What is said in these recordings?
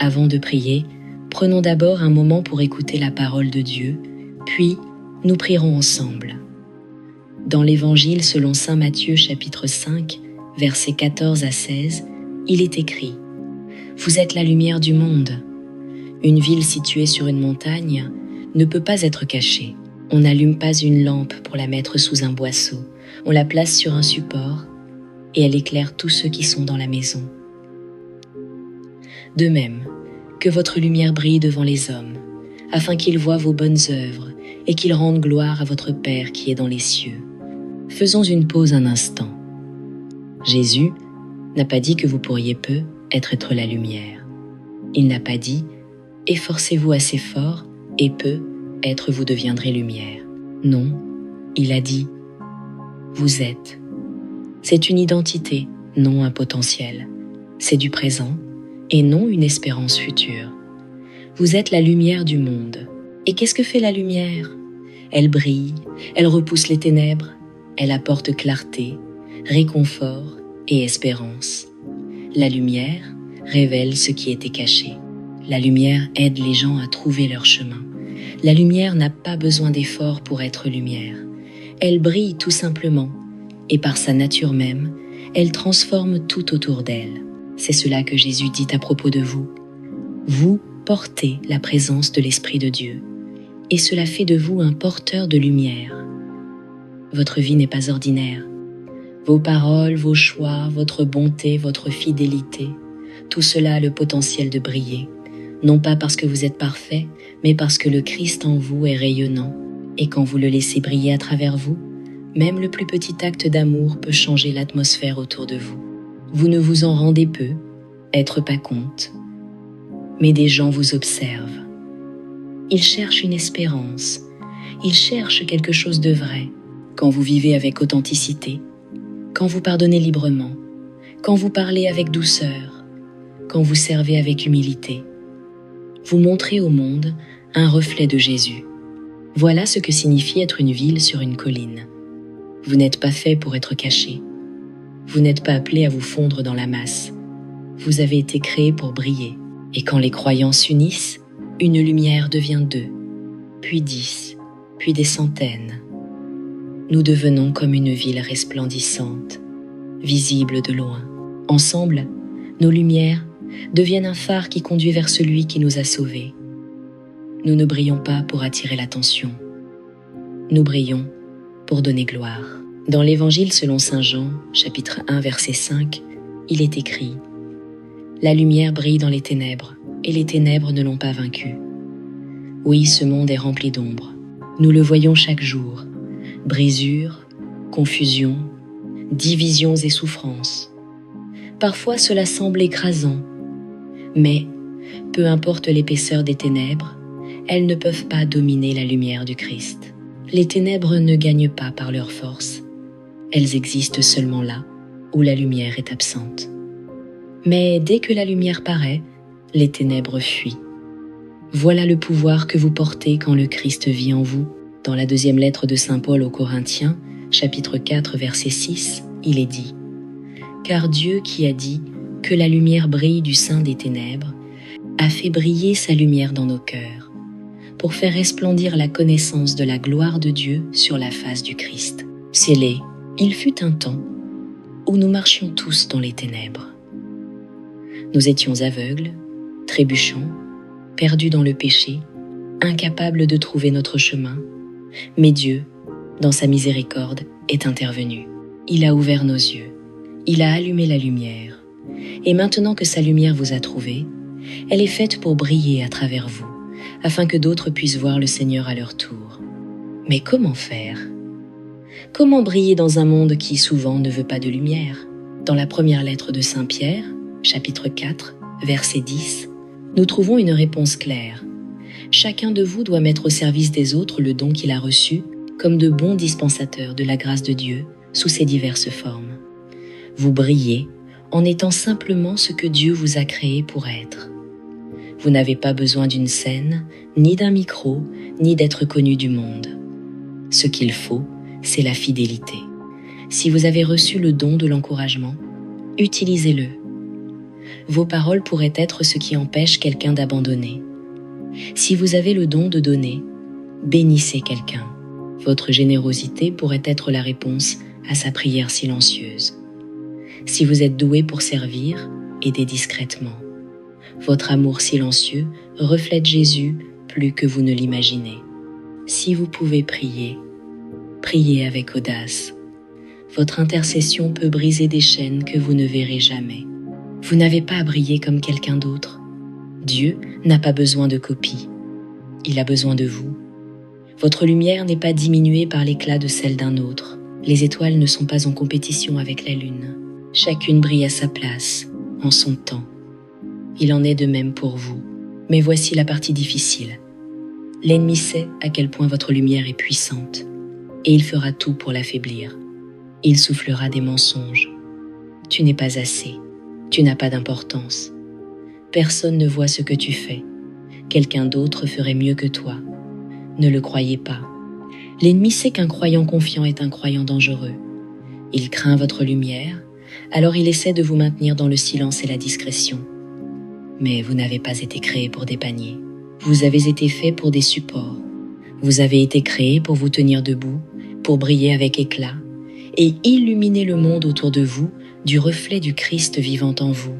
Avant de prier, prenons d'abord un moment pour écouter la parole de Dieu, puis nous prierons ensemble. Dans l'Évangile selon saint Matthieu chapitre 5, versets 14 à 16, il est écrit « Vous êtes la lumière du monde. Une ville située sur une montagne ne peut pas être cachée. On n'allume pas une lampe pour la mettre sous un boisseau. On la place sur un support et elle éclaire tous ceux qui sont dans la maison. De même, que votre lumière brille devant les hommes, afin qu'ils voient vos bonnes œuvres et qu'ils rendent gloire à votre Père qui est dans les cieux. » Faisons une pause un instant. Jésus n'a pas dit que vous pourriez peu être la lumière. Il n'a pas dit « efforcez-vous assez fort et peu être vous deviendrez lumière ». Non, il a dit « vous êtes ». C'est une identité, non un potentiel. C'est du présent et non une espérance future. Vous êtes la lumière du monde. Et qu'est-ce que fait la lumière? Elle brille, elle repousse les ténèbres, elle apporte clarté, réconfort et espérance. La lumière révèle ce qui était caché. La lumière aide les gens à trouver leur chemin. La lumière n'a pas besoin d'efforts pour être lumière. Elle brille tout simplement, et par sa nature même, elle transforme tout autour d'elle. C'est cela que Jésus dit à propos de vous. Vous portez la présence de l'Esprit de Dieu, et cela fait de vous un porteur de lumière. Votre vie n'est pas ordinaire. Vos paroles, vos choix, votre bonté, votre fidélité, tout cela a le potentiel de briller, non pas parce que vous êtes parfait, mais parce que le Christ en vous est rayonnant, et quand vous le laissez briller à travers vous, même le plus petit acte d'amour peut changer l'atmosphère autour de vous. Vous ne vous en rendez peu, être pas compte, mais des gens vous observent. Ils cherchent une espérance, ils cherchent quelque chose de vrai. Quand vous vivez avec authenticité, quand vous pardonnez librement, quand vous parlez avec douceur, quand vous servez avec humilité, vous montrez au monde un reflet de Jésus. Voilà ce que signifie être une ville sur une colline. Vous n'êtes pas fait pour être caché. Vous n'êtes pas appelé à vous fondre dans la masse. Vous avez été créé pour briller. Et quand les croyants s'unissent, une lumière devient 2, puis 10, puis des centaines. Nous devenons comme une ville resplendissante, visible de loin. Ensemble, nos lumières deviennent un phare qui conduit vers celui qui nous a sauvés. Nous ne brillons pas pour attirer l'attention. Nous brillons pour donner gloire. Dans l'Évangile selon saint Jean, chapitre 1, verset 5, il est écrit « La lumière brille dans les ténèbres, et les ténèbres ne l'ont pas vaincue. » Oui, ce monde est rempli d'ombre. Nous le voyons chaque jour. Brisures, confusion, divisions et souffrances. Parfois cela semble écrasant, mais peu importe l'épaisseur des ténèbres, elles ne peuvent pas dominer la lumière du Christ. Les ténèbres ne gagnent pas par leur force. Elles existent seulement là où la lumière est absente. Mais dès que la lumière paraît, les ténèbres fuient. Voilà le pouvoir que vous portez quand le Christ vit en vous. Dans la deuxième lettre de saint Paul aux Corinthiens, chapitre 4, verset 6, il est dit « Car Dieu qui a dit que la lumière brille du sein des ténèbres, a fait briller sa lumière dans nos cœurs, pour faire resplendir la connaissance de la gloire de Dieu sur la face du Christ. » Scellés, il fut un temps où nous marchions tous dans les ténèbres. Nous étions aveugles, trébuchants, perdus dans le péché, incapables de trouver notre chemin, mais Dieu, dans sa miséricorde, est intervenu. Il a ouvert nos yeux, il a allumé la lumière, et maintenant que sa lumière vous a trouvé, elle est faite pour briller à travers vous, afin que d'autres puissent voir le Seigneur à leur tour. Mais comment faire? Comment briller dans un monde qui souvent ne veut pas de lumière? Dans la première lettre de saint Pierre, chapitre 4, verset 10, nous trouvons une réponse claire. Chacun de vous doit mettre au service des autres le don qu'il a reçu, comme de bons dispensateurs de la grâce de Dieu sous ses diverses formes. Vous brillez en étant simplement ce que Dieu vous a créé pour être. Vous n'avez pas besoin d'une scène, ni d'un micro, ni d'être connu du monde. Ce qu'il faut, c'est la fidélité. Si vous avez reçu le don de l'encouragement, utilisez-le. vos paroles pourraient être ce qui empêche quelqu'un d'abandonner. Si vous avez le don de donner, bénissez quelqu'un. Votre générosité pourrait être la réponse à sa prière silencieuse. Si vous êtes doué pour servir, aidez discrètement. Votre amour silencieux reflète Jésus plus que vous ne l'imaginez. Si vous pouvez prier, priez avec audace. Votre intercession peut briser des chaînes que vous ne verrez jamais. Vous n'avez pas à briller comme quelqu'un d'autre. Dieu n'a pas besoin de copie. Il a besoin de vous. Votre lumière n'est pas diminuée par l'éclat de celle d'un autre. Les étoiles ne sont pas en compétition avec la lune. Chacune brille à sa place, en son temps. Il en est de même pour vous. Mais voici la partie difficile. L'ennemi sait à quel point votre lumière est puissante, et il fera tout pour l'affaiblir. Il soufflera des mensonges. Tu n'es pas assez. Tu n'as pas d'importance. Personne ne voit ce que tu fais. Quelqu'un d'autre ferait mieux que toi. Ne le croyez pas. L'ennemi sait qu'un croyant confiant est un croyant dangereux. Il craint votre lumière, alors il essaie de vous maintenir dans le silence et la discrétion. Mais vous n'avez pas été créé pour des paniers. Vous avez été fait pour des supports. Vous avez été créé pour vous tenir debout, pour briller avec éclat et illuminer le monde autour de vous du reflet du Christ vivant en vous.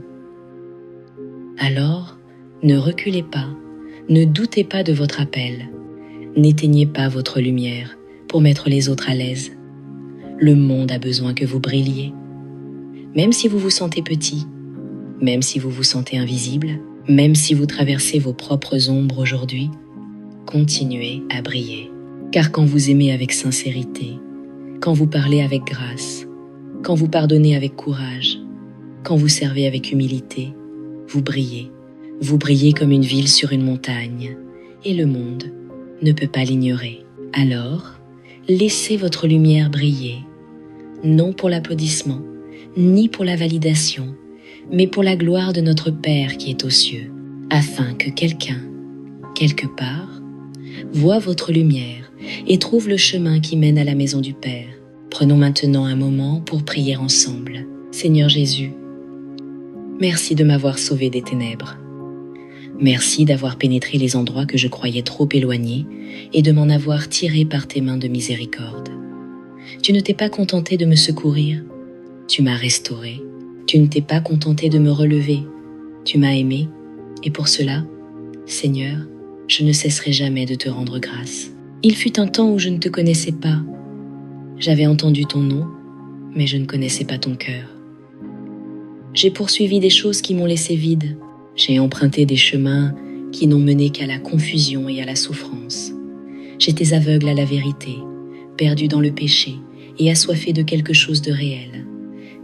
Alors, ne reculez pas, ne doutez pas de votre appel, n'éteignez pas votre lumière pour mettre les autres à l'aise. Le monde a besoin que vous brilliez. Même si vous vous sentez petit, même si vous vous sentez invisible, même si vous traversez vos propres ombres aujourd'hui, continuez à briller. Car quand vous aimez avec sincérité, quand vous parlez avec grâce, quand vous pardonnez avec courage, quand vous servez avec humilité, vous brillez. Vous brillez comme une ville sur une montagne, et le monde ne peut pas l'ignorer. Alors, laissez votre lumière briller, non pour l'applaudissement, ni pour la validation, mais pour la gloire de notre Père qui est aux cieux, afin que quelqu'un, quelque part, voie votre lumière et trouve le chemin qui mène à la maison du Père. Prenons maintenant un moment pour prier ensemble. Seigneur Jésus, merci de m'avoir sauvé des ténèbres. Merci d'avoir pénétré les endroits que je croyais trop éloignés et de m'en avoir tiré par tes mains de miséricorde. Tu ne t'es pas contenté de me secourir, tu m'as restauré. Tu ne t'es pas contenté de me relever, tu m'as aimé, et pour cela, Seigneur, je ne cesserai jamais de te rendre grâce. Il fut un temps où je ne te connaissais pas. J'avais entendu ton nom, mais je ne connaissais pas ton cœur. J'ai poursuivi des choses qui m'ont laissé vide. J'ai emprunté des chemins qui n'ont mené qu'à la confusion et à la souffrance. J'étais aveugle à la vérité, perdu dans le péché et assoiffé de quelque chose de réel.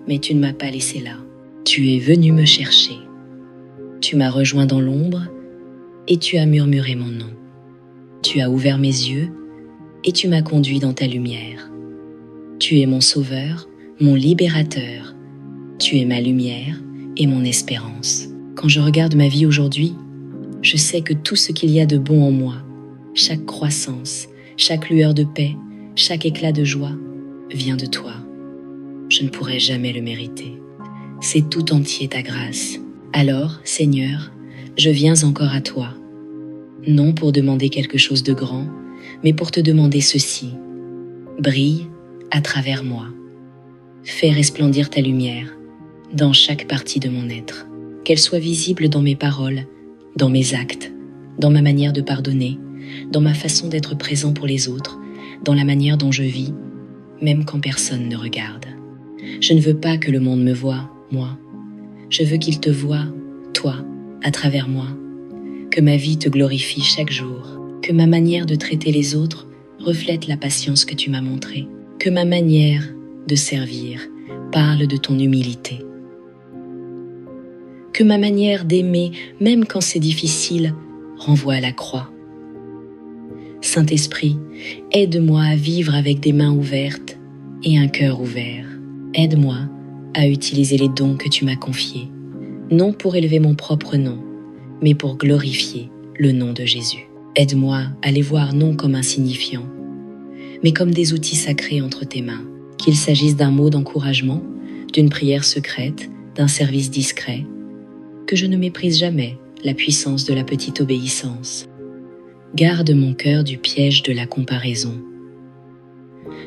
Mais tu ne m'as pas laissé là. Tu es venu me chercher. Tu m'as rejoint dans l'ombre et tu as murmuré mon nom. Tu as ouvert mes yeux et tu m'as conduit dans ta lumière. Tu es mon sauveur, mon libérateur. Tu es ma lumière et mon espérance. Quand je regarde ma vie aujourd'hui, je sais que tout ce qu'il y a de bon en moi, chaque croissance, chaque lueur de paix, chaque éclat de joie, vient de toi. Je ne pourrai jamais le mériter. C'est tout entier ta grâce. Alors, Seigneur, je viens encore à toi, non pour demander quelque chose de grand, mais pour te demander ceci. Brille à travers moi. Fais resplendir ta lumière dans chaque partie de mon être. Qu'elle soit visible dans mes paroles, dans mes actes, dans ma manière de pardonner, dans ma façon d'être présent pour les autres, dans la manière dont je vis, même quand personne ne regarde. Je ne veux pas que le monde me voie, moi. Je veux qu'il te voie, toi, à travers moi. Que ma vie te glorifie chaque jour. Que ma manière de traiter les autres reflète la patience que tu m'as montrée. Que ma manière de servir parle de ton humilité. Que ma manière d'aimer, même quand c'est difficile, renvoie à la croix. Saint-Esprit, aide-moi à vivre avec des mains ouvertes et un cœur ouvert. Aide-moi à utiliser les dons que tu m'as confiés, non pour élever mon propre nom, mais pour glorifier le nom de Jésus. Aide-moi à les voir non comme insignifiants, mais comme des outils sacrés entre tes mains, qu'il s'agisse d'un mot d'encouragement, d'une prière secrète, d'un service discret, que je ne méprise jamais la puissance de la petite obéissance. Garde mon cœur du piège de la comparaison.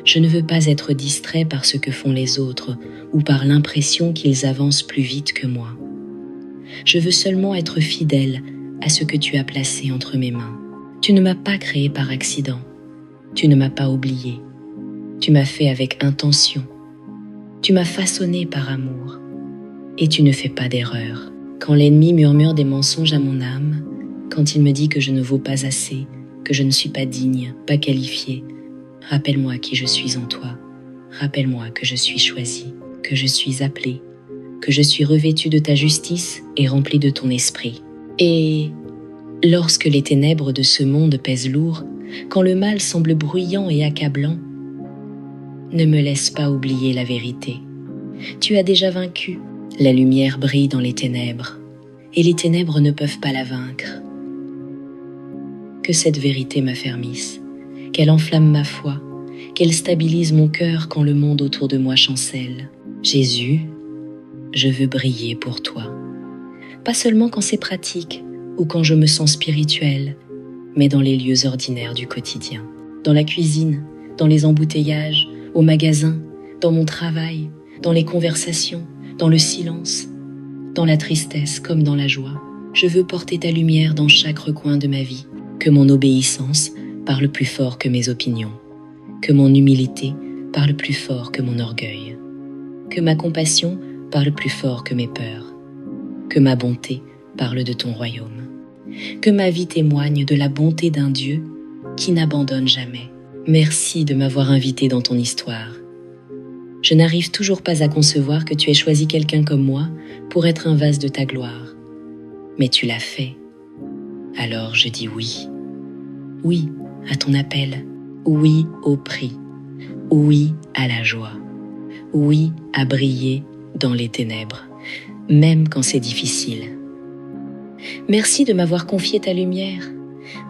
Je ne veux pas être distrait par ce que font les autres ou par l'impression qu'ils avancent plus vite que moi. Je veux seulement être fidèle à ce que tu as placé entre mes mains. Tu ne m'as pas créé par accident. Tu ne m'as pas oublié. Tu m'as fait avec intention. Tu m'as façonné par amour. Et tu ne fais pas d'erreur. Quand l'ennemi murmure des mensonges à mon âme, quand il me dit que je ne vaux pas assez, que je ne suis pas digne, pas qualifié, rappelle-moi qui je suis en toi. Rappelle-moi que je suis choisi, que je suis appelé, que je suis revêtu de ta justice et rempli de ton esprit. Et lorsque les ténèbres de ce monde pèsent lourd, quand le mal semble bruyant et accablant, ne me laisse pas oublier la vérité. Tu as déjà vaincu. La lumière brille dans les ténèbres, et les ténèbres ne peuvent pas la vaincre. Que cette vérité m'affermisse, qu'elle enflamme ma foi, qu'elle stabilise mon cœur quand le monde autour de moi chancelle. Jésus, je veux briller pour toi. Pas seulement quand c'est pratique ou quand je me sens spirituelle, mais dans les lieux ordinaires du quotidien. Dans la cuisine, dans les embouteillages, au magasin, dans mon travail, dans les conversations, dans le silence, dans la tristesse comme dans la joie. Je veux porter ta lumière dans chaque recoin de ma vie. Que mon obéissance parle plus fort que mes opinions. Que mon humilité parle plus fort que mon orgueil. Que ma compassion parle plus fort que mes peurs. Que ma bonté parle de ton royaume. Que ma vie témoigne de la bonté d'un Dieu qui n'abandonne jamais. Merci de m'avoir invité dans ton histoire. Je n'arrive toujours pas à concevoir que tu aies choisi quelqu'un comme moi pour être un vase de ta gloire. Mais tu l'as fait. Alors je dis oui. Oui à ton appel. Oui au prix. Oui à la joie. Oui à briller dans les ténèbres, même quand c'est difficile. Merci de m'avoir confié ta lumière.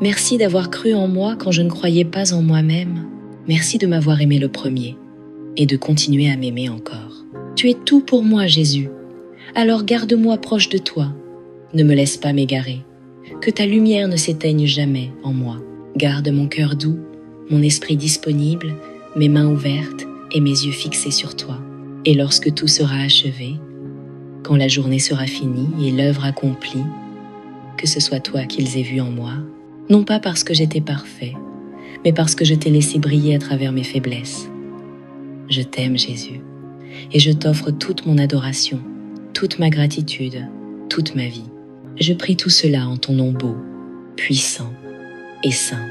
Merci d'avoir cru en moi quand je ne croyais pas en moi-même. Merci de m'avoir aimé le premier et de continuer à m'aimer encore. Tu es tout pour moi, Jésus. Alors garde-moi proche de toi. Ne me laisse pas m'égarer. Que ta lumière ne s'éteigne jamais en moi. Garde mon cœur doux, mon esprit disponible, mes mains ouvertes et mes yeux fixés sur toi. Et lorsque tout sera achevé, quand la journée sera finie et l'œuvre accomplie, que ce soit toi qu'ils aient vu en moi, non pas parce que j'étais parfait, mais parce que je t'ai laissé briller à travers mes faiblesses. Je t'aime, Jésus, et je t'offre toute mon adoration, toute ma gratitude, toute ma vie. Je prie tout cela en ton nom beau, puissant et saint.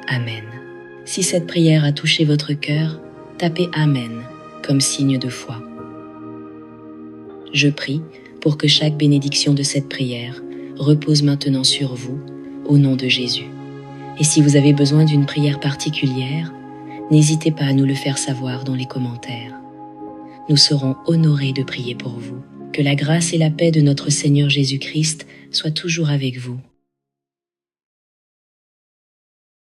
Amen. Si cette prière a touché votre cœur, tapez Amen comme signe de foi. Je prie pour que chaque bénédiction de cette prière repose maintenant sur vous, au nom de Jésus. Et si vous avez besoin d'une prière particulière, n'hésitez pas à nous le faire savoir dans les commentaires. Nous serons honorés de prier pour vous. Que la grâce et la paix de notre Seigneur Jésus-Christ soient toujours avec vous.